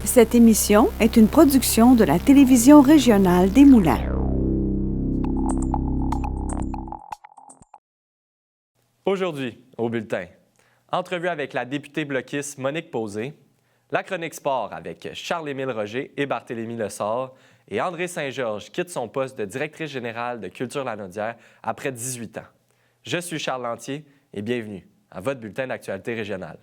Cette émission est une production de la télévision régionale des Moulins. Aujourd'hui, au bulletin, entrevue avec la députée bloquiste Monique Posé, la chronique sport avec Charles-Émile Roger et Barthélémy Lessard, et André Saint-Georges quitte son poste de directrice générale de Culture Lanaudière après 18 ans. Je suis Charles Lantier et bienvenue à votre bulletin d'actualité régionale.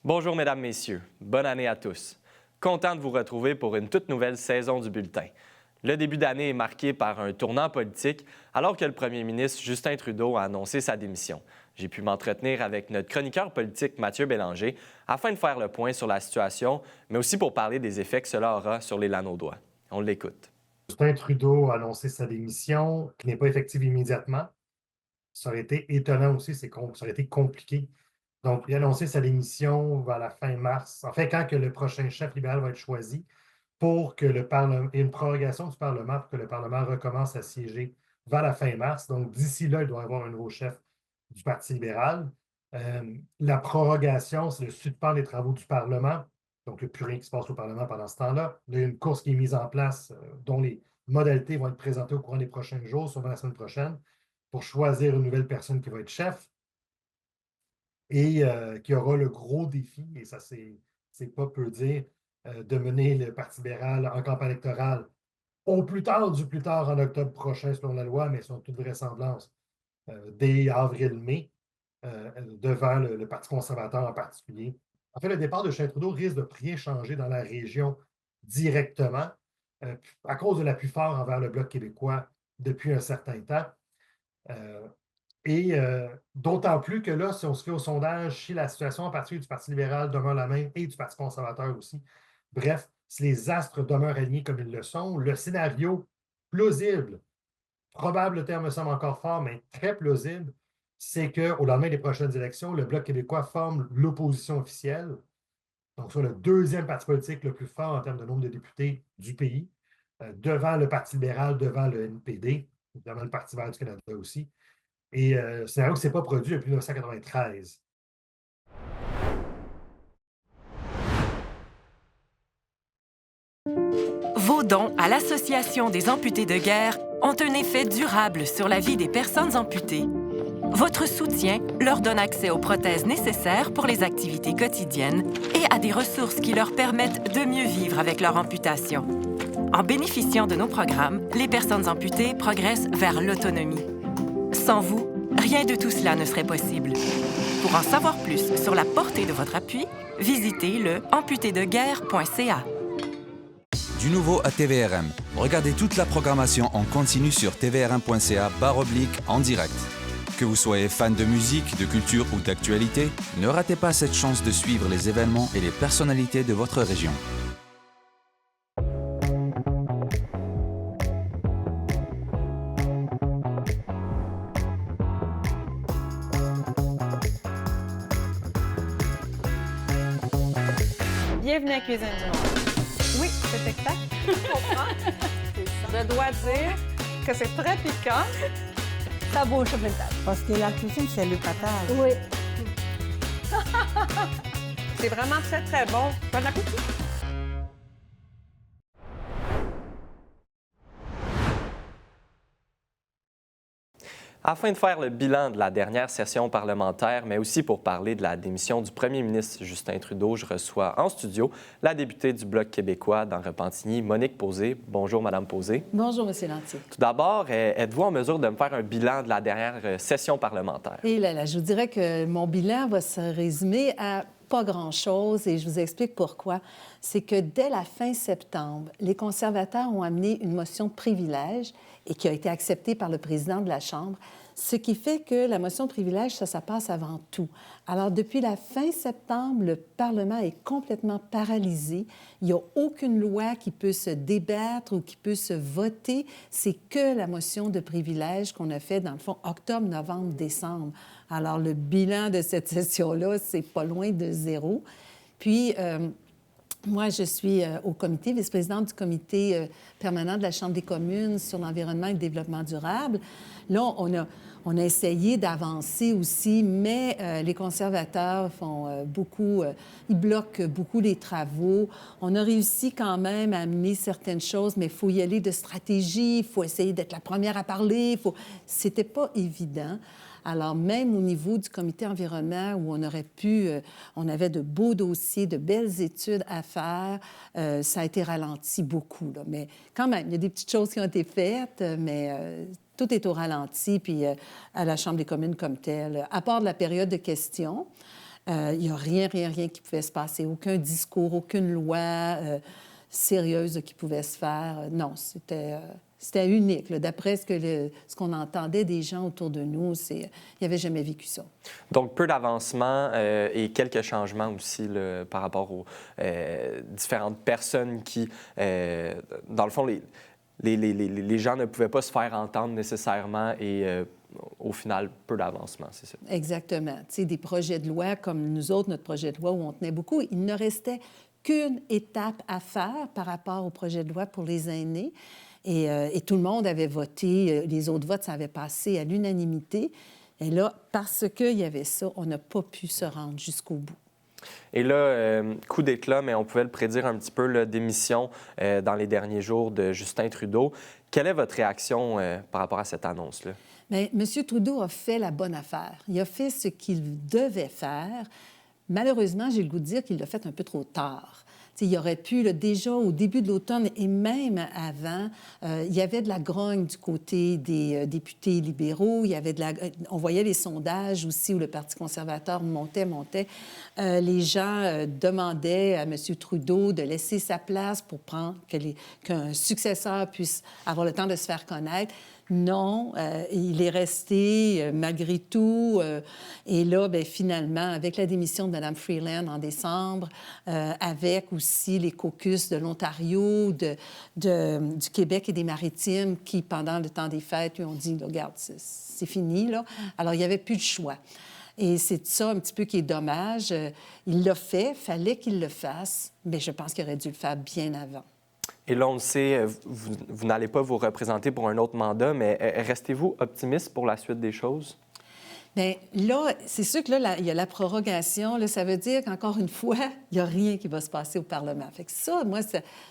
Bonjour, Mesdames, Messieurs. Bonne année à tous. Content de vous retrouver pour une toute nouvelle saison du bulletin. Le début d'année est marqué par un tournant politique alors que le premier ministre Justin Trudeau a annoncé sa démission. J'ai pu m'entretenir avec notre chroniqueur politique Mathieu Bélanger afin de faire le point sur la situation, mais aussi pour parler des effets que cela aura sur les Lanaudois. On l'écoute. Justin Trudeau a annoncé sa démission, qui n'est pas effective immédiatement. Ça aurait été étonnant aussi, ça aurait été compliqué. Donc, il a annoncé sa démission vers la fin mars, en fait, quand que le prochain chef libéral va être choisi, pour que le Parlement, et une prorogation du Parlement pour que le Parlement recommence à siéger vers la fin mars. Donc, d'ici là, il doit y avoir un nouveau chef du Parti libéral. La prorogation, c'est le suspens des travaux du Parlement. Donc, il n'y a plus rien qui se passe au Parlement pendant ce temps-là. Il y a une course qui est mise en place, dont les modalités vont être présentées au courant des prochains jours, sûrement la semaine prochaine, pour choisir une nouvelle personne qui va être chef et qui aura le gros défi, et ça, c'est pas peu dire, de mener le Parti libéral en campagne électorale au plus tard, du plus tard en octobre prochain, selon la loi, mais selon toute vraisemblance, dès avril-mai, devant le Parti conservateur en particulier. En fait, le départ de Justin Trudeau risque de rien changer dans la région directement, à cause de l'appui fort envers le Bloc québécois depuis un certain temps. Et d'autant plus que là, si on se fait au sondage, si la situation en particulier du Parti libéral demeure la même et du Parti conservateur aussi, bref, si les astres demeurent alignés comme ils le sont, le scénario plausible, probable, le terme me semble encore fort, mais très plausible, c'est qu'au lendemain des prochaines élections, le Bloc québécois forme l'opposition officielle, donc soit le deuxième parti politique le plus fort en termes de nombre de députés du pays, devant le Parti libéral, devant le NPD, évidemment le Parti vert du Canada aussi. Et c'est un qui ne s'est pas produit depuis 1993. Vos dons à l'Association des amputés de guerre ont un effet durable sur la vie des personnes amputées. Votre soutien leur donne accès aux prothèses nécessaires pour les activités quotidiennes et à des ressources qui leur permettent de mieux vivre avec leur amputation. En bénéficiant de nos programmes, les personnes amputées progressent vers l'autonomie. Sans vous, rien de tout cela ne serait possible. Pour en savoir plus sur la portée de votre appui, visitez le amputédeguerre.ca. Du nouveau à TVRM. Regardez toute la programmation en continu sur tvrm.ca/en direct. Que vous soyez fan de musique, de culture ou d'actualité, ne ratez pas cette chance de suivre les événements et les personnalités de votre région. Bienvenue à Cuisine du Monde. Oui, c'est exact. Je comprends. Je dois dire que c'est très piquant. Ça bouge sur le table. Parce que la cuisine, c'est le patate. Oui. C'est vraiment très, très bon. Bon appétit. Afin de faire le bilan de la dernière session parlementaire, mais aussi pour parler de la démission du premier ministre Justin Trudeau, je reçois en studio la députée du Bloc québécois dans Repentigny, Monique Posé. Bonjour, Madame Posé. Bonjour, M. Lantier. Tout d'abord, êtes-vous en mesure de me faire un bilan de la dernière session parlementaire? Et là, je vous dirais que mon bilan va se résumer à pas grand-chose et je vous explique pourquoi. C'est que dès la fin septembre, les conservateurs ont amené une motion de privilège et qui a été acceptée par le président de la Chambre, Ce qui fait que la motion de privilège, ça passe avant tout. Alors, depuis la fin septembre, le Parlement est complètement paralysé. Il n'y a aucune loi qui peut se débattre ou qui peut se voter. C'est que la motion de privilège qu'on a fait, dans le fond, octobre, novembre, décembre. Alors, le bilan de cette session-là, c'est pas loin de zéro. Puis, moi, je suis au comité, vice-présidente du comité permanent de la Chambre des communes sur l'environnement et le développement durable. Là, on a essayé d'avancer aussi, mais les conservateurs font beaucoup, ils bloquent beaucoup les travaux. On a réussi quand même à amener certaines choses, mais il faut y aller de stratégie, il faut essayer d'être la première à parler. C'était pas évident. Alors, même au niveau du comité environnement, où on aurait pu, on avait de beaux dossiers, de belles études à faire, ça a été ralenti beaucoup, là. Mais quand même, il y a des petites choses qui ont été faites, mais tout est au ralenti, puis à la Chambre des communes comme telle. À part de la période de questions, il n'y a rien qui pouvait se passer, aucun discours, aucune loi sérieuse qui pouvait se faire. Non, c'était unique. D'après ce qu'on entendait des gens autour de nous, ils n'avaient jamais vécu ça. Donc, peu d'avancement et quelques changements aussi là, par rapport aux différentes personnes qui, dans le fond, les gens ne pouvaient pas se faire entendre nécessairement et au final, peu d'avancement, c'est ça? Exactement. Tu sais, des projets de loi comme nous autres, notre projet de loi où on tenait beaucoup, il ne restait qu'une étape à faire par rapport au projet de loi pour les aînés. Et tout le monde avait voté, les autres votes, ça avait passé à l'unanimité. Et là, parce qu'il y avait ça, on n'a pas pu se rendre jusqu'au bout. Et là, coup d'éclat, mais on pouvait le prédire un petit peu, la démission dans les derniers jours de Justin Trudeau. Quelle est votre réaction par rapport à cette annonce-là? Bien, M. Trudeau a fait la bonne affaire. Il a fait ce qu'il devait faire. Malheureusement, j'ai le goût de dire qu'il l'a fait un peu trop tard. Il aurait pu, là, déjà au début de l'automne et même avant, il y avait de la grogne du côté des députés libéraux. Il y avait on voyait les sondages aussi où le Parti conservateur montait. Les gens demandaient à M. Trudeau de laisser sa place pour qu'un successeur puisse avoir le temps de se faire connaître. Non, il est resté malgré tout. Et là, bien, finalement, avec la démission de Mme Freeland en décembre, avec aussi les caucus de l'Ontario, du Québec et des Maritimes qui, pendant le temps des fêtes, lui ont dit, regarde, c'est fini, là. Alors, il n'y avait plus de choix. Et c'est ça un petit peu qui est dommage. Il l'a fait, fallait qu'il le fasse, mais je pense qu'il aurait dû le faire bien avant. Et là, on le sait, vous n'allez pas vous représenter pour un autre mandat, mais restez-vous optimiste pour la suite des choses? Bien, là, c'est sûr que là, il y a la prorogation. Là, ça veut dire qu'encore une fois, il n'y a rien qui va se passer au Parlement. Fait que ça, moi,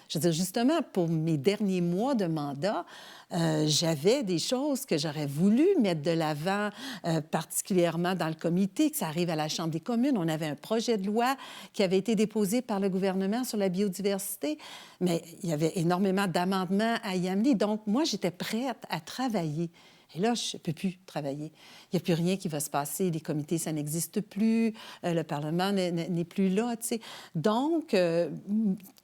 je veux dire, justement, pour mes derniers mois de mandat, j'avais des choses que j'aurais voulu mettre de l'avant, particulièrement dans le comité, que ça arrive à la Chambre des communes. On avait un projet de loi qui avait été déposé par le gouvernement sur la biodiversité, mais il y avait énormément d'amendements à y amener. Donc, moi, j'étais prête à travailler. Et là, je ne peux plus travailler. Il n'y a plus rien qui va se passer. Les comités, ça n'existe plus. Le Parlement n'est plus là, tu sais. Donc,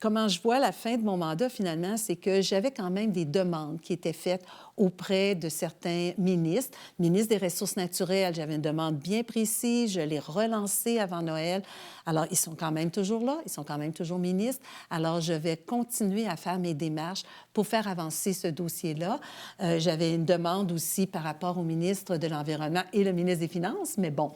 comment je vois la fin de mon mandat, finalement, c'est que j'avais quand même des demandes qui étaient faites auprès de certains ministres. Ministre des Ressources naturelles, j'avais une demande bien précise. Je l'ai relancée avant Noël. Alors, ils sont quand même toujours là. Ils sont quand même toujours ministres. Alors, je vais continuer à faire mes démarches pour faire avancer ce dossier-là. J'avais une demande aussi par rapport au ministre de l'Environnement et le ministre des Finances. Mais bon,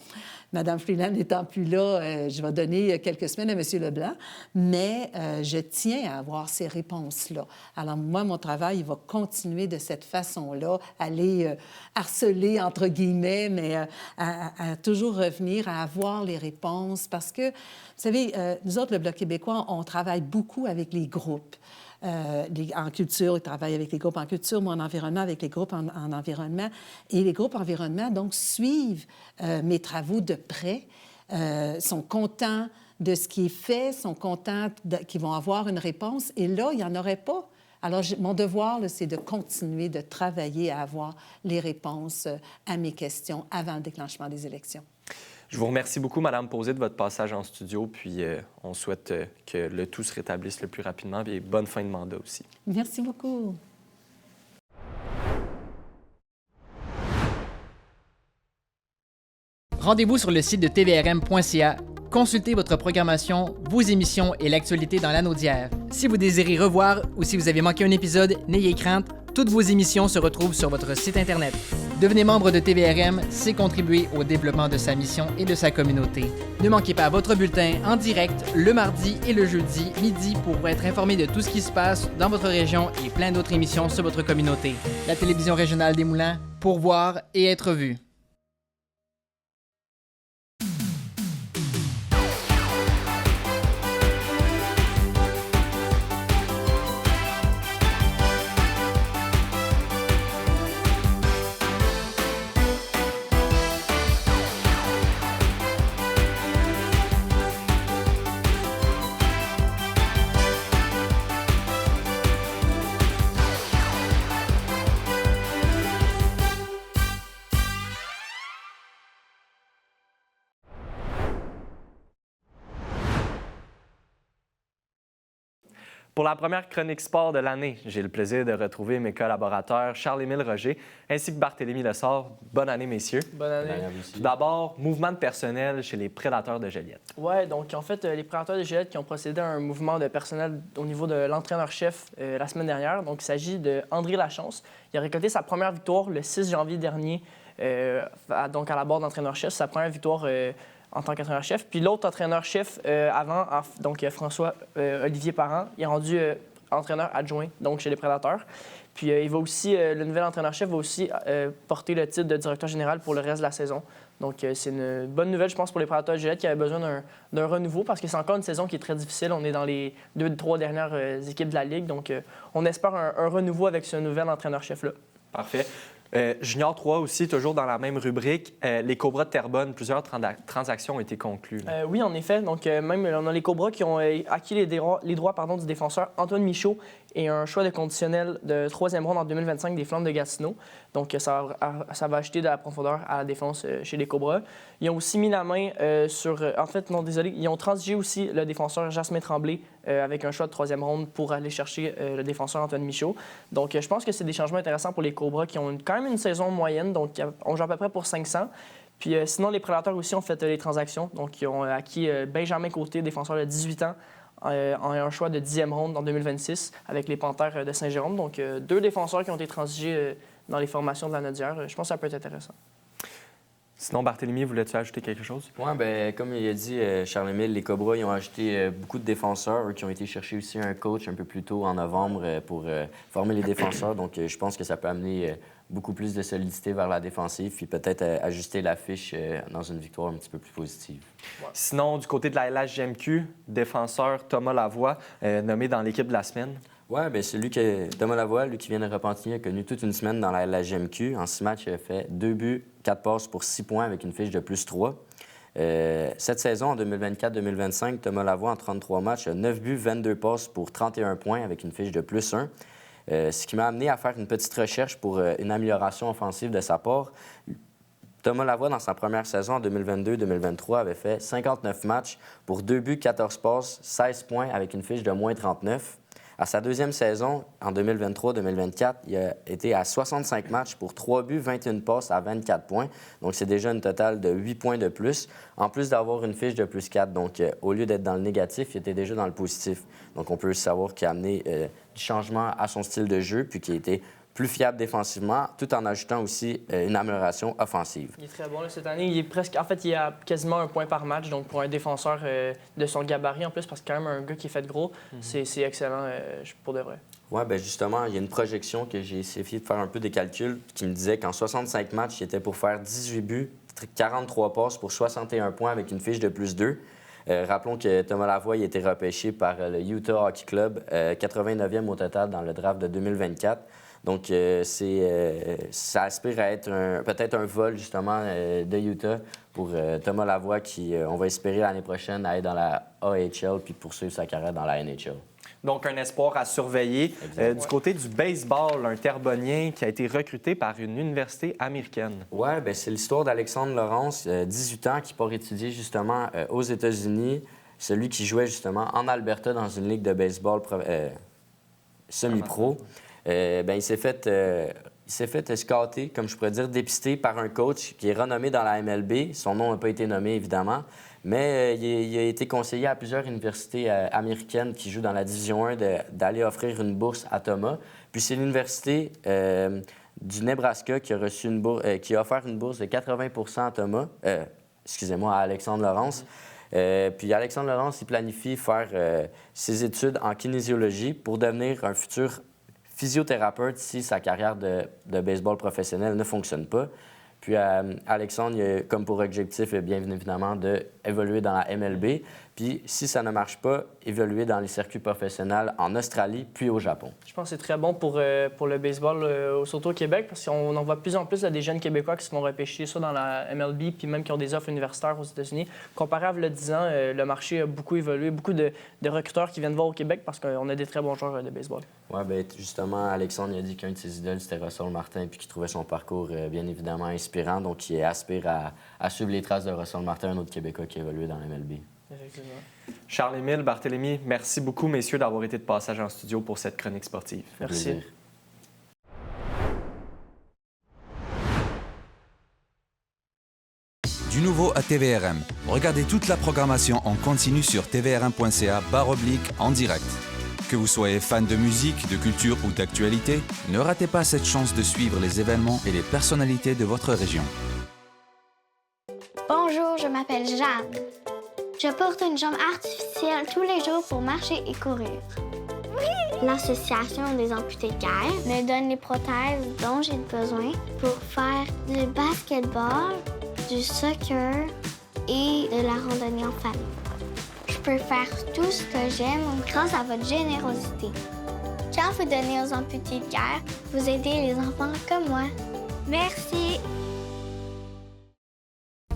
Mme Freeland n'étant plus là, je vais donner quelques semaines à M. Leblanc. Mais je tiens à avoir ces réponses-là. Alors, moi, mon travail, il va continuer de cette façon-là, aller harceler, entre guillemets, mais à toujours revenir, à avoir les réponses. Parce que, vous savez, nous autres, le Bloc québécois, on travaille beaucoup avec les groupes. En culture, ils travaillent avec les groupes en culture, moi en environnement, avec les groupes en environnement. Et les groupes environnement, donc, suivent mes travaux de près, sont contents de ce qui est fait, sont contents qu'ils vont avoir une réponse. Et là, il n'y en aurait pas. Alors, mon devoir, là, c'est de continuer de travailler à avoir les réponses à mes questions avant le déclenchement des élections. Je vous remercie beaucoup, Mme Posé, de votre passage en studio, puis on souhaite que le tout se rétablisse le plus rapidement, et bonne fin de mandat aussi. Merci beaucoup. Rendez-vous sur le site de tvrm.ca. Consultez votre programmation, vos émissions et l'actualité dans l'anneau d'hier. Si vous désirez revoir ou si vous avez manqué un épisode, n'ayez crainte, toutes vos émissions se retrouvent sur votre site Internet. Devenez membre de TVRM, c'est contribuer au développement de sa mission et de sa communauté. Ne manquez pas votre bulletin en direct le mardi et le jeudi midi pour être informé de tout ce qui se passe dans votre région et plein d'autres émissions sur votre communauté. La télévision régionale des Moulins, pour voir et être vu. Pour la première chronique sport de l'année, j'ai le plaisir de retrouver mes collaborateurs Charles-Émile Roger ainsi que Barthélémy Lessard. Bonne année, messieurs. Bonne année. Tout d'abord, mouvement de personnel chez les Prédateurs de Joliette. Oui, donc en fait, les Prédateurs de Joliette qui ont procédé à un mouvement de personnel au niveau de l'entraîneur-chef la semaine dernière. Donc, il s'agit d'André Lachance. Il a récolté sa première victoire le 6 janvier dernier, donc à la barre d'entraîneur-chef. Sa première victoire en tant qu'entraîneur-chef. Puis l'autre entraîneur-chef donc François-Olivier Parent, il est rendu entraîneur adjoint donc chez les Prédateurs. Puis il va aussi, le nouvel entraîneur-chef va aussi porter le titre de directeur général pour le reste de la saison. Donc c'est une bonne nouvelle, je pense, pour les Prédateurs de Joliette qui avaient besoin d'un renouveau parce que c'est encore une saison qui est très difficile. On est dans les 2-3 dernières équipes de la Ligue. Donc on espère un renouveau avec ce nouvel entraîneur-chef-là. Parfait. Junior 3 aussi, toujours dans la même rubrique. Les Cobras de Terrebonne, plusieurs transactions ont été conclues. Oui, en effet. Donc, même, on a les Cobras qui ont acquis les droits du défenseur Antoine Michaud et un choix de conditionnel de 3e ronde en 2025 des Flammes de Gatineau. Donc, ça va acheter de la profondeur à la défense chez les Cobras. Ils ont aussi mis la main ils ont transigé aussi le défenseur Jasmin Tremblay avec un choix de 3e ronde pour aller chercher le défenseur Antoine Michaud. Donc, je pense que c'est des changements intéressants pour les Cobras qui ont quand même une saison moyenne, donc on joue à peu près pour 500. Puis sinon, les Prédateurs aussi ont fait les transactions. Donc, ils ont acquis Benjamin Côté, défenseur de 18 ans, en un choix de 10e ronde en 2026 avec les Panthères de Saint-Jérôme. Donc, 2 défenseurs qui ont été transigés dans les formations de la Nodière. Je pense que ça peut être intéressant. Sinon, Barthélémy, voulais-tu ajouter quelque chose? Oui, bien, comme il a dit Charles-Émile, les Cobras ils ont ajouté beaucoup de défenseurs, eux qui ont été chercher aussi un coach un peu plus tôt en novembre pour former les défenseurs. Donc, je pense que ça peut amener beaucoup plus de solidité vers la défensive, puis peut-être ajuster la fiche dans une victoire un petit peu plus positive. Ouais. Sinon, du côté de la LHJMQ, défenseur Thomas Lavoie, nommé dans l'équipe de la semaine. Oui, bien, Thomas Lavoie, lui qui vient de Repentigny, a connu toute une semaine dans la LHJMQ. En 6 matchs, il a fait 2 buts, 4 passes pour 6 points avec une fiche de plus 3. Cette saison, en 2024-2025, Thomas Lavoie, en 33 matchs, a 9 buts, 22 passes pour 31 points avec une fiche de plus 1. Ce qui m'a amené à faire une petite recherche pour une amélioration offensive de sa part. Thomas Lavoie, dans sa première saison en 2022-2023, avait fait 59 matchs pour 2 buts, 14 passes, 16 points avec une fiche de moins 39. À sa deuxième saison, en 2023-2024, il a été à 65 matchs pour 3 buts, 21 passes à 24 points. Donc, c'est déjà un total de 8 points de plus, en plus d'avoir une fiche de plus 4. Donc, au lieu d'être dans le négatif, il était déjà dans le positif. Donc, on peut savoir qu'il a amené du changement à son style de jeu, puis qu'il a été plus fiable défensivement, tout en ajoutant aussi une amélioration offensive. Il est très bon là, cette année. Il est presque, en fait, il a quasiment 1 point par match. Donc, pour un défenseur de son gabarit, en plus, parce que quand même un gars qui est fait gros, c'est excellent pour de vrai. Oui, bien justement, il y a une projection que j'ai essayé de faire un peu des calculs qui me disait qu'en 65 matchs, il était pour faire 18 buts, 43 passes pour 61 points avec une fiche de plus 2. Rappelons que Thomas Lavoie il a été repêché par le Utah Hockey Club, 89e au total dans le draft de 2024. Donc, ça aspire à être peut-être un vol, justement, de Utah pour Thomas Lavoie qui, on va espérer l'année prochaine, aller dans la AHL puis poursuivre sa carrière dans la NHL. Donc, un espoir à surveiller. Du côté du baseball, un Terrebonnien qui a été recruté par une université américaine. Oui, bien, c'est l'histoire d'Alexandre Laurence, 18 ans, qui part étudier justement aux États-Unis. Celui qui jouait justement en Alberta dans une ligue de baseball semi-pro. Il s'est fait il s'est fait scouter, comme je pourrais dire, dépisté par un coach qui est renommé dans la MLB. Son nom n'a pas été nommé, évidemment, mais il a été conseillé à plusieurs universités américaines qui jouent dans la Division 1 d'aller offrir une bourse à Thomas. Puis c'est l'université du Nebraska qui a reçu qui a offert une bourse de 80 % à Thomas, à Alexandre Laurence. Puis Alexandre Laurence, il planifie faire ses études en kinésiologie pour devenir un futur physiothérapeute si sa carrière de baseball professionnel ne fonctionne pas. Puis Alexandre, il a comme pour objectif, bien évidemment, d'évoluer dans la MLB. Puis si ça ne marche pas, évoluer dans les circuits professionnels en Australie puis au Japon. Je pense que c'est très bon pour le baseball, surtout au Québec, parce qu'on en voit de plus en plus des jeunes Québécois qui se font repêcher soit dans la MLB, puis même qui ont des offres universitaires aux États-Unis. Comparé à il y a 10 ans, le marché a beaucoup évolué, beaucoup de recruteurs qui viennent voir au Québec parce qu'on a des très bons joueurs de baseball. Oui, bien justement, Alexandre il a dit qu'un de ses idoles, c'était Russell Martin, puis qu'il trouvait son parcours bien évidemment inspirant, donc il aspire à suivre les traces de Russell Martin, un autre Québécois qui a évolué dans la MLB. Effectivement. Charles-Émile, Barthélemy, merci beaucoup, messieurs, d'avoir été de passage en studio pour cette chronique sportive. Merci. Plaisir. Du nouveau à TVRM. Regardez toute la programmation en continu sur tvrm.ca/en direct. Que vous soyez fan de musique, de culture ou d'actualité, ne ratez pas cette chance de suivre les événements et les personnalités de votre région. Bonjour, je m'appelle Jeanne. Je porte une jambe artificielle tous les jours pour marcher et courir. L'Association des amputés de guerre me donne les prothèses dont j'ai besoin pour faire du basketball, du soccer et de la randonnée en famille. Je peux faire tout ce que j'aime grâce à votre générosité. Quand vous donnez aux amputés de guerre, vous aidez les enfants comme moi. Merci.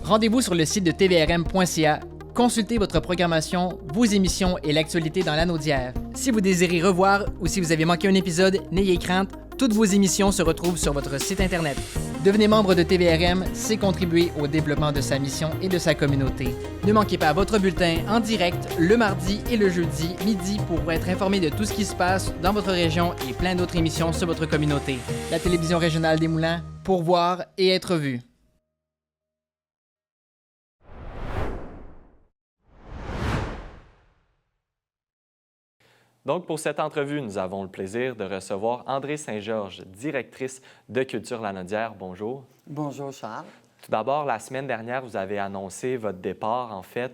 Rendez-vous sur le site de tvrm.ca. Consultez votre programmation, vos émissions et l'actualité dans l'Anaudière. Si vous désirez revoir ou si vous avez manqué un épisode, n'ayez crainte, toutes vos émissions se retrouvent sur votre site Internet. Devenez membre de TVRM, c'est contribuer au développement de sa mission et de sa communauté. Ne manquez pas votre bulletin en direct le mardi et le jeudi midi pour être informé de tout ce qui se passe dans votre région et plein d'autres émissions sur votre communauté. La télévision régionale des Moulins, pour voir et être vu. Donc, pour cette entrevue, nous avons le plaisir de recevoir Andrée Saint-Georges, directrice de Culture Lanaudière. Bonjour. Bonjour, Charles. Tout d'abord, la semaine dernière, vous avez annoncé votre départ, en fait,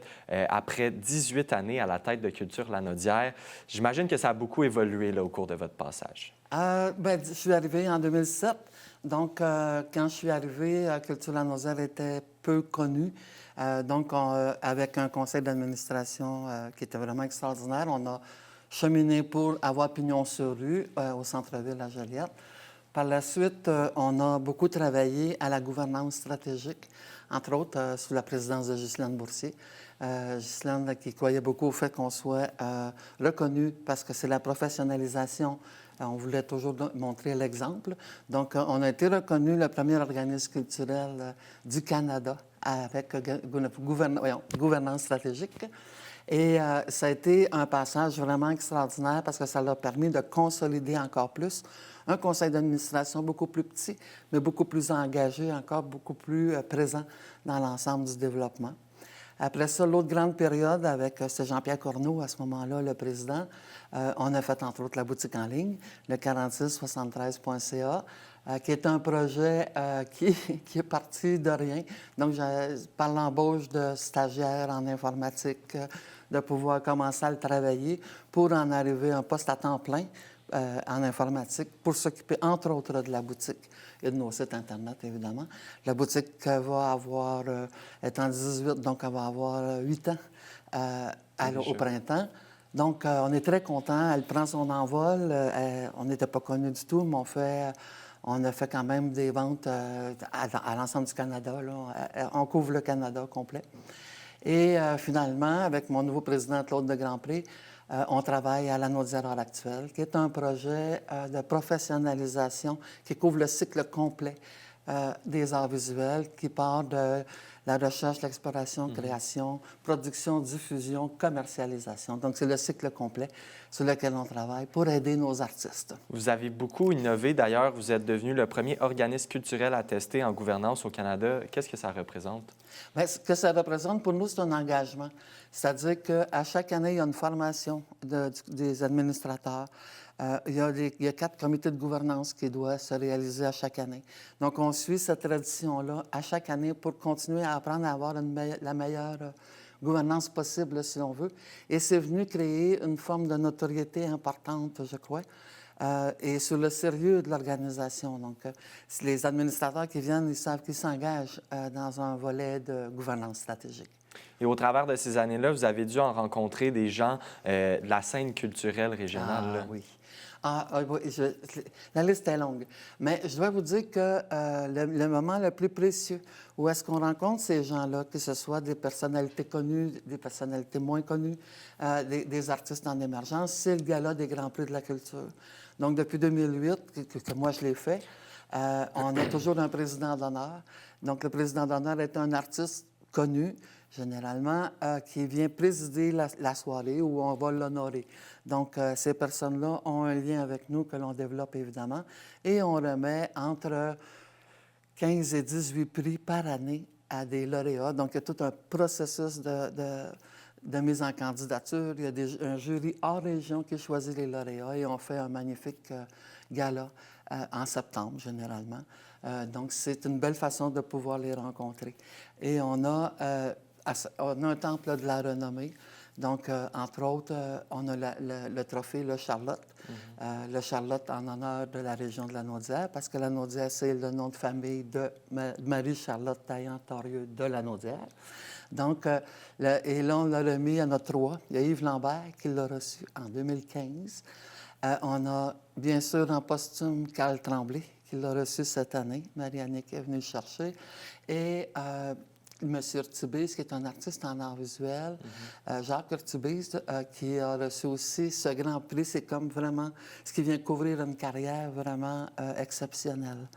après 18 années à la tête de Culture Lanaudière. J'imagine que ça a beaucoup évolué là, au cours de votre passage. Je suis arrivée en 2007. Donc, quand je suis arrivée, Culture Lanaudière était peu connue. Avec un conseil d'administration qui était vraiment extraordinaire, on a cheminé pour avoir pignon sur rue au centre-ville à Joliette. Par la suite, on a beaucoup travaillé à la gouvernance stratégique, entre autres sous la présidence de Ghislaine Boursier. Ghislaine qui croyait beaucoup au fait qu'on soit reconnu parce que c'est la professionnalisation. On voulait toujours montrer l'exemple. Donc, on a été reconnu le premier organisme culturel du Canada avec gouvernance stratégique. Et ça a été un passage vraiment extraordinaire parce que ça l'a permis de consolider encore plus un conseil d'administration beaucoup plus petit, mais beaucoup plus engagé, encore beaucoup plus présent dans l'ensemble du développement. Après ça, l'autre grande période, c'est Jean-Pierre Corneau, à ce moment-là, le président, on a fait entre autres la boutique en ligne, le 4673.ca, qui est un projet qui est parti de rien. Donc, par l'embauche de stagiaires en informatique, de pouvoir commencer à le travailler pour en arriver à un poste à temps plein en informatique pour s'occuper, entre autres, de la boutique et de nos sites Internet, évidemment. La boutique va avoir, est en 18, donc elle va avoir 8 ans au printemps. Donc, on est très contents. Elle prend son envol. On n'était pas connus du tout, mais on a fait quand même des ventes à l'ensemble du Canada. Là. On couvre le Canada complet. Et finalement, avec mon nouveau président Claude de Grandpré, on travaille à l'Anaudière à l'heure actuelle, qui est un projet de professionnalisation qui couvre le cycle complet des arts visuels qui part de la recherche, l'exploration, création, production, diffusion, commercialisation. Donc, c'est le cycle complet sur lequel on travaille pour aider nos artistes. Vous avez beaucoup innové. D'ailleurs, vous êtes devenu le premier organisme culturel attesté en gouvernance au Canada. Qu'est-ce que ça représente? Bien, ce que ça représente pour nous, c'est un engagement. C'est-à-dire qu'à chaque année, il y a une formation des administrateurs. Il y a 4 comités de gouvernance qui doivent se réaliser à chaque année. Donc, on suit cette tradition-là à chaque année pour continuer à apprendre à avoir la meilleure gouvernance possible, si l'on veut. Et c'est venu créer une forme de notoriété importante, je crois, et sur le sérieux de l'organisation. Donc, les administrateurs qui viennent, ils savent qu'ils s'engagent dans un volet de gouvernance stratégique. Et au travers de ces années-là, vous avez dû en rencontrer des gens de la scène culturelle régionale. Oui. Oui, la liste est longue. Mais je dois vous dire que le moment le plus précieux où est-ce qu'on rencontre ces gens-là, que ce soit des personnalités connues, des personnalités moins connues, des artistes en émergence, c'est le gala des Grands Prix de la culture. Donc, depuis 2008, que moi je l'ai fait, on a toujours un président d'honneur. Donc, le président d'honneur est un artiste connu, généralement, qui vient présider la soirée où on va l'honorer. Donc, ces personnes-là ont un lien avec nous que l'on développe, évidemment, et on remet entre 15 et 18 prix par année à des lauréats. Donc, il y a tout un processus de mise en candidature. Il y a un jury hors région qui choisit les lauréats et on fait un magnifique gala en septembre, généralement. Donc, c'est une belle façon de pouvoir les rencontrer. Et on a un temple de la renommée. Donc, entre autres, on a le trophée Le Charlotte. Le Charlotte en honneur de la région de la Naudière, parce que la Naudière, c'est le nom de famille de Marie-Charlotte Taillant-Torieux de la Naudière. Donc, et là, on l'a remis à notre roi. Il y a Yves Lambert qui l'a reçu en 2015. On a, bien sûr, en posthume, Carl Tremblay qui l'a reçu cette année. Marie-Annick est venue le chercher. Et M. Urtubise, qui est un artiste en art visuel, Jacques Urtubise, qui a reçu aussi ce grand prix. C'est comme vraiment ce qui vient couvrir une carrière vraiment exceptionnelle.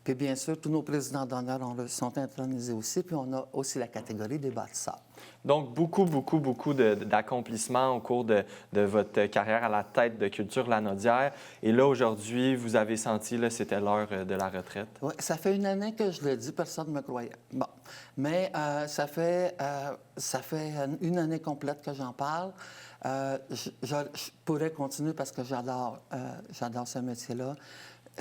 Puis bien sûr, tous nos présidents d'honneur sont intronisés aussi. Puis on a aussi la catégorie des bâtisseurs. Donc, beaucoup d'accomplissements au cours de votre carrière à la tête de Culture Lanaudière. Et là, aujourd'hui, vous avez senti que c'était l'heure de la retraite. Oui, ça fait une année que je le dis, personne ne me croyait. Bon, mais ça fait une année complète que j'en parle. Je pourrais continuer parce que j'adore ce métier-là.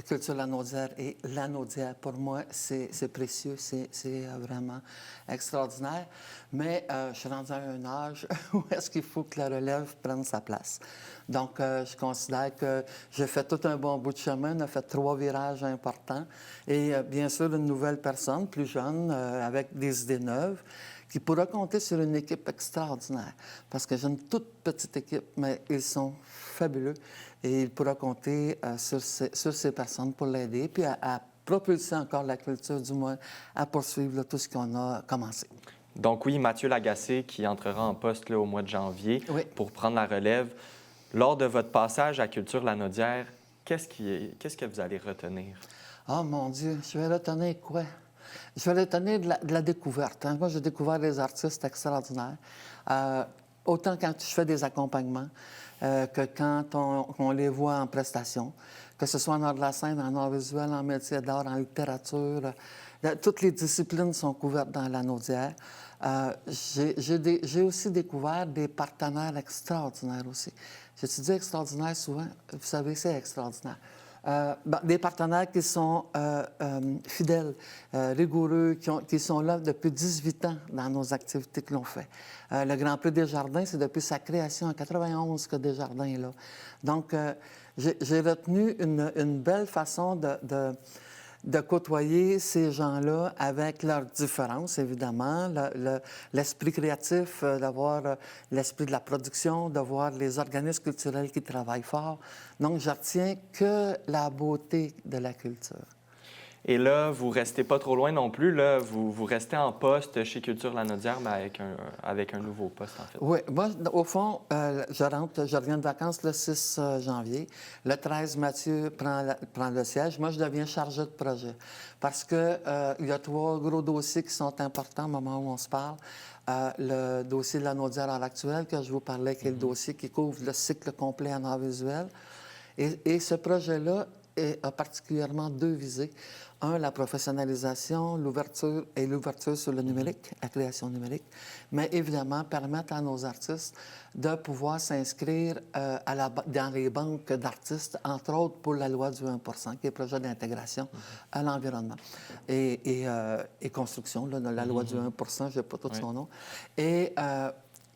Culture Lanaudière et Lanaudière, pour moi, c'est précieux, c'est vraiment extraordinaire. Mais je suis rendu à un âge où est-ce qu'il faut que la relève prenne sa place. Donc, je considère que j'ai fait tout un bon bout de chemin, on a fait 3 virages importants. Et bien sûr, une nouvelle personne, plus jeune, avec des idées neuves, qui pourra compter sur une équipe extraordinaire. Parce que j'ai une toute petite équipe, mais ils sont fabuleux. Et il pourra compter sur ces personnes pour l'aider, puis à propulser encore la culture, du moins, à poursuivre tout ce qu'on a commencé. Donc oui, Mathieu Lagacé, qui entrera en poste au mois de janvier pour prendre la relève. Lors de votre passage à Culture Lanaudière, qu'est-ce que vous allez retenir? Oh mon Dieu, je vais retenir quoi? Je vais retenir de la découverte. Moi, j'ai découvert des artistes extraordinaires. Autant quand je fais des accompagnements que quand on les voit en prestation, que ce soit en art de la scène, en art visuel, en métier d'art, en littérature. Toutes les disciplines sont couvertes dans la Naudière. J'ai aussi découvert des partenaires extraordinaires aussi. J'ai dit extraordinaire souvent, vous savez, c'est extraordinaire. Des partenaires qui sont fidèles, rigoureux, qui sont là depuis 18 ans dans nos activités que l'on fait. Le Grand Prix Desjardins, c'est depuis sa création en 91 que Desjardins est là. Donc, j'ai retenu une belle façon de côtoyer ces gens-là avec leurs différences, évidemment, l'esprit créatif, d'avoir l'esprit de la production, de voir les organismes culturels qui travaillent fort. Donc, je retiens que la beauté de la culture. Et là, vous ne restez pas trop loin non plus. Là, vous restez en poste chez Culture Lanaudière, mais avec un nouveau poste, en fait. Oui, moi, au fond, je reviens de vacances le 6 janvier. Le 13, Mathieu prend le siège. Moi, je deviens chargé de projet parce qu'il y a 3 gros dossiers qui sont importants au moment où on se parle. Le dossier de Lanaudière à l'actuel, que je vous parlais, qui est le dossier qui couvre le cycle complet en art visuel. Et ce projet-là a particulièrement 2 visées. Un, la professionnalisation, l'ouverture sur le numérique, la création numérique, mais évidemment permettre à nos artistes de pouvoir s'inscrire dans les banques d'artistes, entre autres pour la loi du 1 qui est le projet d'intégration à l'environnement et construction, là, la loi du 1 je n'ai pas tout son nom. Et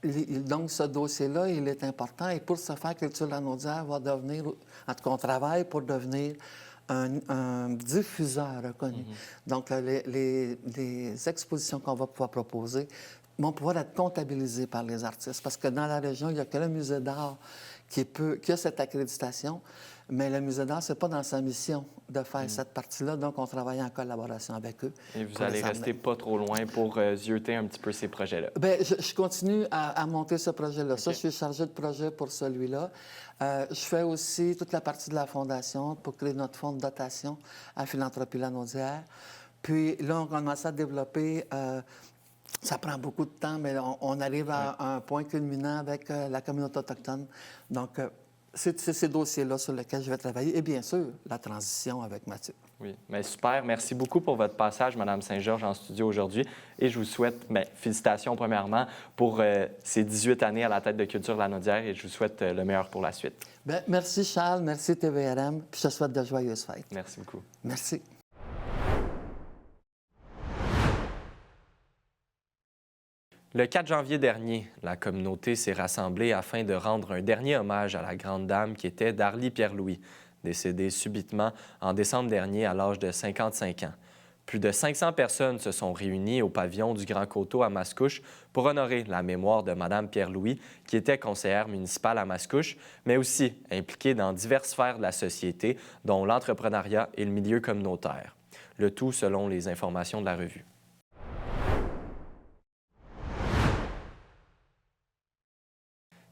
donc, ce dossier-là, il est important. Et pour ce faire, Culture Lanaudière va devenir, en tout cas, on travaille pour devenir un diffuseur reconnu. Donc, les expositions qu'on va pouvoir proposer vont pouvoir être comptabilisées par les artistes. Parce que dans la région, il n'y a que le musée d'art qui a cette accréditation. Mais le musée d'art, ce n'est pas dans sa mission de faire cette partie-là. Donc, on travaille en collaboration avec eux. Et vous allez rester pas trop loin pour zioter un petit peu ces projets-là? Bien, je continue à monter ce projet-là. Okay. Ça, je suis chargé de projet pour celui-là. Je fais aussi toute la partie de la Fondation pour créer notre fonds de dotation à Philanthropie Lanaudière. Puis là, on commence à développer... ça prend beaucoup de temps, mais on arrive à un point culminant avec la communauté autochtone. Donc, c'est ces dossiers-là sur lesquels je vais travailler. Et bien sûr, la transition avec Mathieu. Oui, mais super. Merci beaucoup pour votre passage, Mme Saint-Georges, en studio aujourd'hui. Et je vous souhaite, félicitations premièrement pour ces 18 années à la tête de Culture Lanaudière et je vous souhaite le meilleur pour la suite. Bien, merci Charles, merci TVRM, puis je te souhaite de joyeuses fêtes. Merci beaucoup. Merci. Le 4 janvier dernier, la communauté s'est rassemblée afin de rendre un dernier hommage à la grande dame qui était Darlie Pierre-Louis, décédée subitement en décembre dernier à l'âge de 55 ans. Plus de 500 personnes se sont réunies au pavillon du Grand Coteau à Mascouche pour honorer la mémoire de Mme Pierre-Louis, qui était conseillère municipale à Mascouche, mais aussi impliquée dans diverses sphères de la société, dont l'entrepreneuriat et le milieu communautaire. Le tout selon les informations de la revue.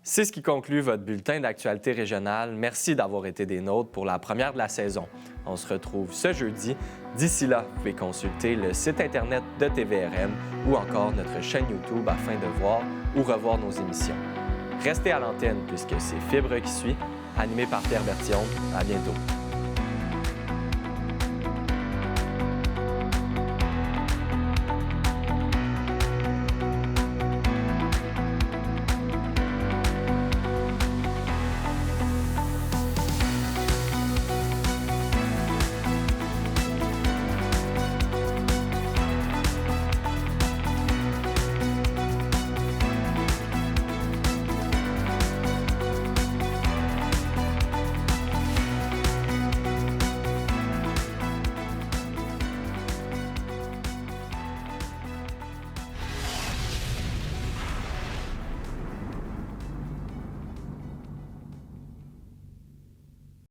C'est ce qui conclut votre bulletin d'actualité régionale. Merci d'avoir été des nôtres pour la première de la saison. On se retrouve ce jeudi. D'ici là, vous pouvez consulter le site Internet de TVRM ou encore notre chaîne YouTube afin de voir ou revoir nos émissions. Restez à l'antenne puisque c'est Fibre qui suit, animé par Pierre Bertillon. À bientôt.